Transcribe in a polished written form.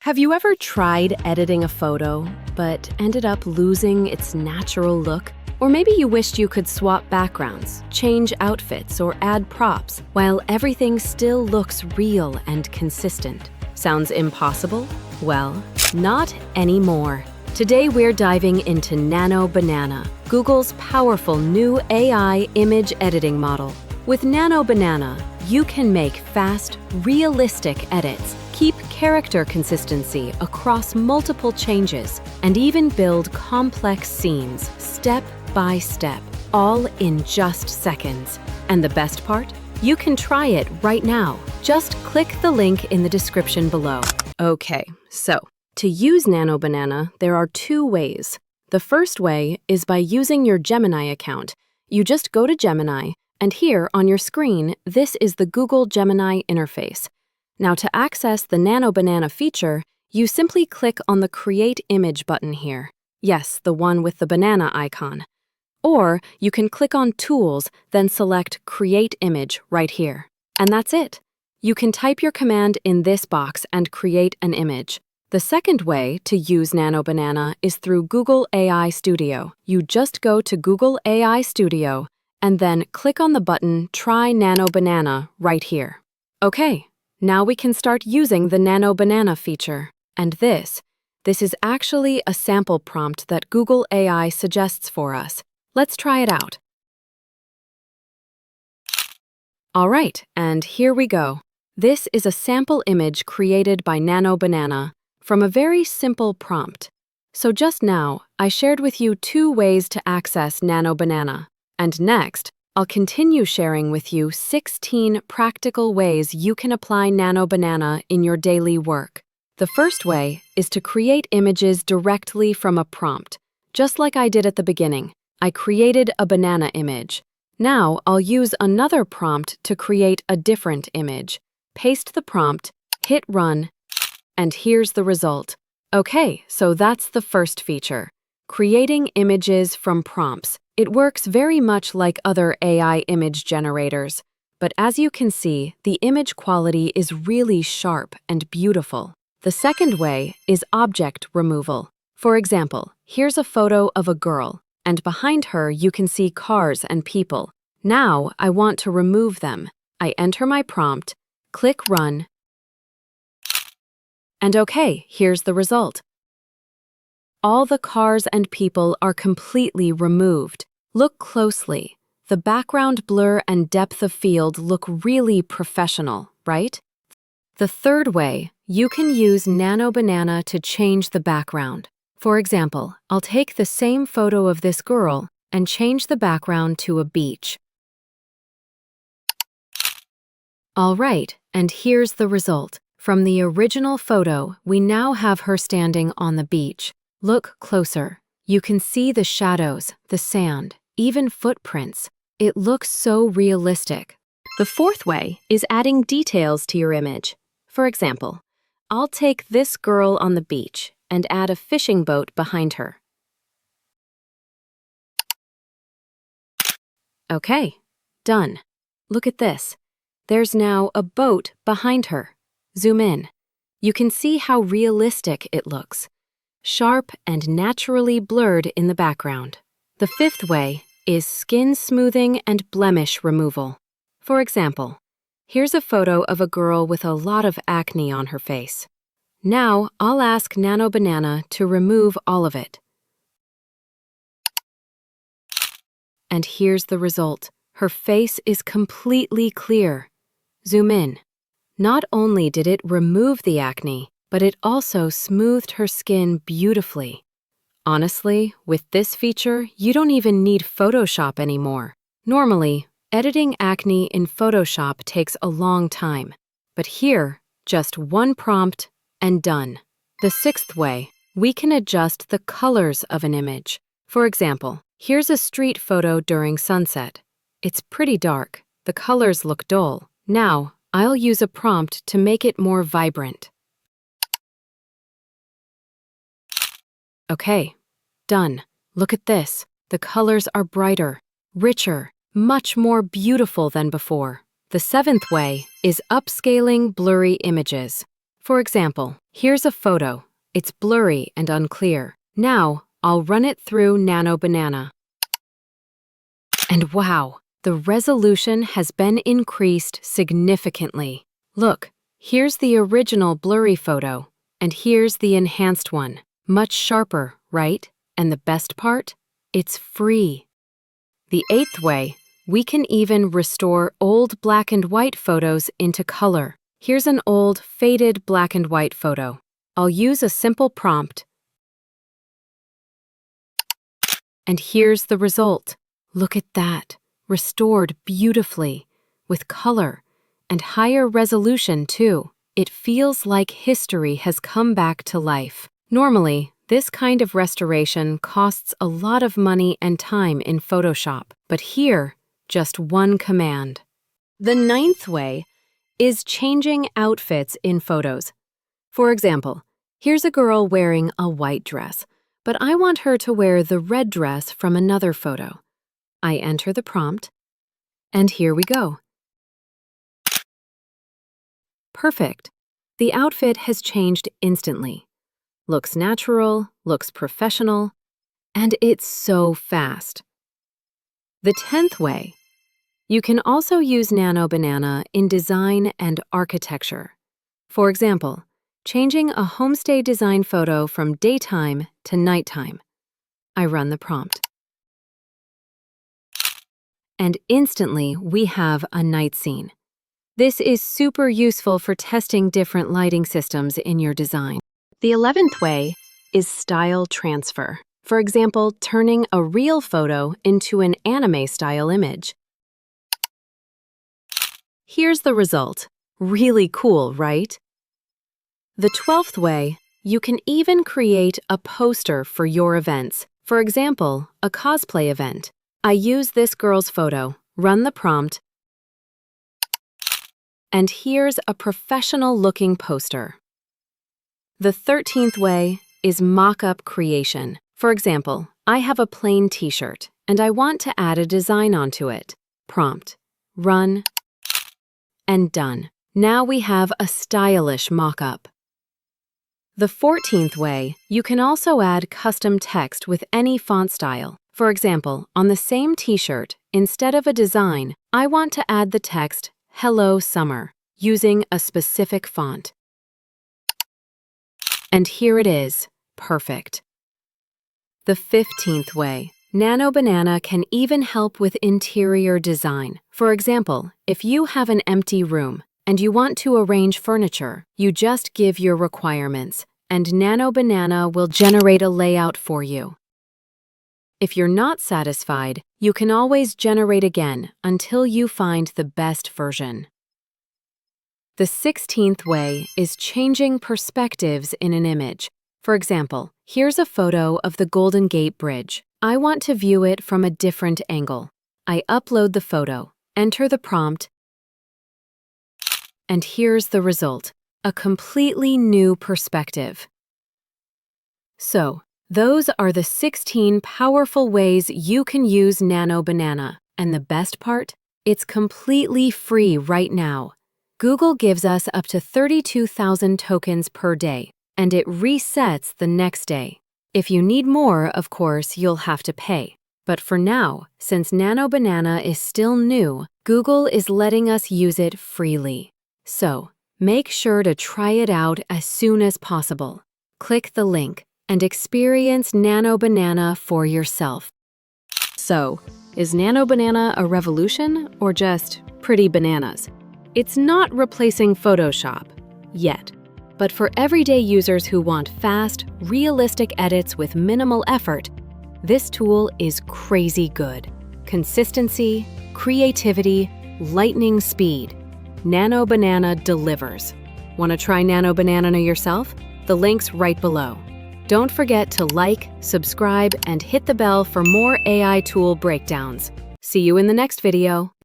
Have you ever tried editing a photo, but ended up losing its natural look? Or maybe you wished you could swap backgrounds, change outfits, or add props, while everything still looks real and consistent. Sounds impossible? Well, not anymore. Today we're diving into Nano Banana, Google's powerful new AI image editing model. With Nano Banana, you can make fast, realistic edits, keep character consistency across multiple changes, and even build complex scenes step by step, all in just seconds. And the best part? You can try it right now. Just click the link in the description below. Okay, so to use Nano Banana, there are two ways. The first way is by using your Gemini account. You just go to Gemini, and here on your screen, this is the Google Gemini interface. Now to access the Nano Banana feature, you simply click on the Create Image button here. Yes, the one with the banana icon. Or you can click on Tools, then select Create Image right here. And that's it. You can type your command in this box and create an image. The second way to use Nano Banana is through Google AI Studio. You just go to Google AI Studio and then click on the button Try Nano Banana right here. Okay. Now we can start using the Nano Banana feature. And this is actually a sample prompt that Google AI suggests for us. Let's try it out. All right, and here we go. This is a sample image created by Nano Banana from a very simple prompt. So just now, I shared with you two ways to access Nano Banana. And next, I'll continue sharing with you 16 practical ways you can apply Nano Banana in your daily work. The first way is to create images directly from a prompt. Just like I did at the beginning, I created a banana image. Now I'll use another prompt to create a different image. Paste the prompt, hit run, and here's the result. Okay, so that's the first feature, creating images from prompts. It works very much like other AI image generators, but as you can see, the image quality is really sharp and beautiful. The second way is object removal. For example, here's a photo of a girl, and behind her you can see cars and people. Now I want to remove them. I enter my prompt, click Run, and okay, here's the result. All the cars and people are completely removed. Look closely. The background blur and depth of field look really professional, right? The third way, you can use Nano Banana to change the background. For example, I'll take the same photo of this girl and change the background to a beach. All right, and here's the result. From the original photo, we now have her standing on the beach. Look closer. You can see the shadows, the sand, even footprints. It looks so realistic. The fourth way is adding details to your image. For example, I'll take this girl on the beach and add a fishing boat behind her. Okay, done. Look at this. There's now a boat behind her. Zoom in. You can see how realistic it looks. Sharp and naturally blurred in the background. The fifth way is skin smoothing and blemish removal. For example, here's a photo of a girl with a lot of acne on her face. Now I'll ask Nano Banana to remove all of it. And here's the result. Her face is completely clear. Zoom in. Not only did it remove the acne, but it also smoothed her skin beautifully. Honestly, with this feature, you don't even need Photoshop anymore. Normally, editing acne in Photoshop takes a long time. But here, just one prompt and done. The sixth way, we can adjust the colors of an image. For example, here's a street photo during sunset. It's pretty dark. The colors look dull. Now, I'll use a prompt to make it more vibrant. Okay, done. Look at this. The colors are brighter, richer, much more beautiful than before. The seventh way is upscaling blurry images. For example, here's a photo. It's blurry and unclear. Now, I'll run it through Nano Banana. And wow, the resolution has been increased significantly. Look, here's the original blurry photo, and here's the enhanced one. Much sharper, right? And the best part? It's free. The 8th way, we can even restore old black and white photos into color. Here's an old, faded black and white photo. I'll use a simple prompt. And here's the result. Look at that. Restored beautifully, with color, and higher resolution too. It feels like history has come back to life. Normally, this kind of restoration costs a lot of money and time in Photoshop, but here, just one command. The 9th way is changing outfits in photos. For example, here's a girl wearing a white dress, but I want her to wear the red dress from another photo. I enter the prompt, and here we go. Perfect. The outfit has changed instantly. Looks natural, looks professional, and it's so fast. The 10th way. You can also use Nano Banana in design and architecture. For example, changing a homestay design photo from daytime to nighttime. I run the prompt. And instantly we have a night scene. This is super useful for testing different lighting systems in your design. The 11th way is style transfer. For example, turning a real photo into an anime-style image. Here's the result. Really cool, right? The 12th way, you can even create a poster for your events. For example, a cosplay event. I use this girl's photo, run the prompt, and here's a professional-looking poster. The 13th way is mockup creation. For example, I have a plain t-shirt, and I want to add a design onto it. Prompt, run, and done. Now we have a stylish mockup. The 14th way, you can also add custom text with any font style. For example, on the same t-shirt, instead of a design, I want to add the text, Hello Summer, using a specific font. And here it is, perfect. The 15th way, Nano Banana can even help with interior design. For example, if you have an empty room and you want to arrange furniture, you just give your requirements, and Nano Banana will generate a layout for you. If you're not satisfied, you can always generate again until you find the best version. The 16th way is changing perspectives in an image. For example, here's a photo of the Golden Gate Bridge. I want to view it from a different angle. I upload the photo, enter the prompt, and here's the result, a completely new perspective. So, those are the 16 powerful ways you can use Nano Banana. And the best part? It's completely free right now. Google gives us up to 32,000 tokens per day, and it resets the next day. If you need more, of course, you'll have to pay. But for now, since Nano Banana is still new, Google is letting us use it freely. So, make sure to try it out as soon as possible. Click the link and experience Nano Banana for yourself. So, is Nano Banana a revolution or just pretty bananas? It's not replacing Photoshop yet, but for everyday users who want fast, realistic edits with minimal effort, this tool is crazy good. Consistency, creativity, lightning speed. Nano Banana delivers. Want to try Nano Banana yourself? The link's right below. Don't forget to like, subscribe, and hit the bell for more AI tool breakdowns. See you in the next video.